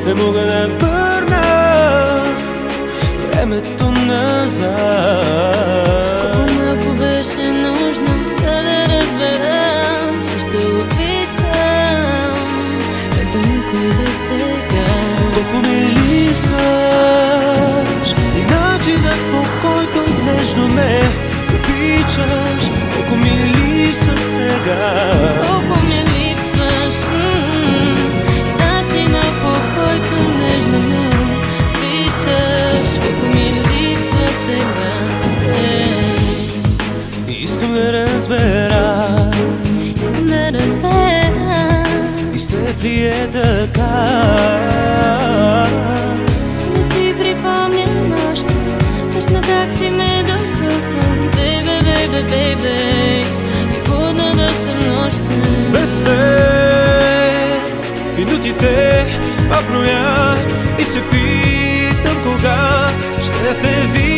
не мога да върна времето назад. Колко малко беше нужно, за да разбера, че ще обичам както никой досега. Колко ми липсваш и начинът, по който нежно ме обичаш. Колко ми липсва сега. Колко ми липсваш и начинът, по който нежно ме обичаш. Колко ми липсва сега. Искам да разбера, искам да разбера, и с теб ли е така? Не си припомням още точно как си ме докосвам. Бейбе, бейбе, бейбе, какво да съм нощта. Без теб минутите броя и се питам кога ще те видя.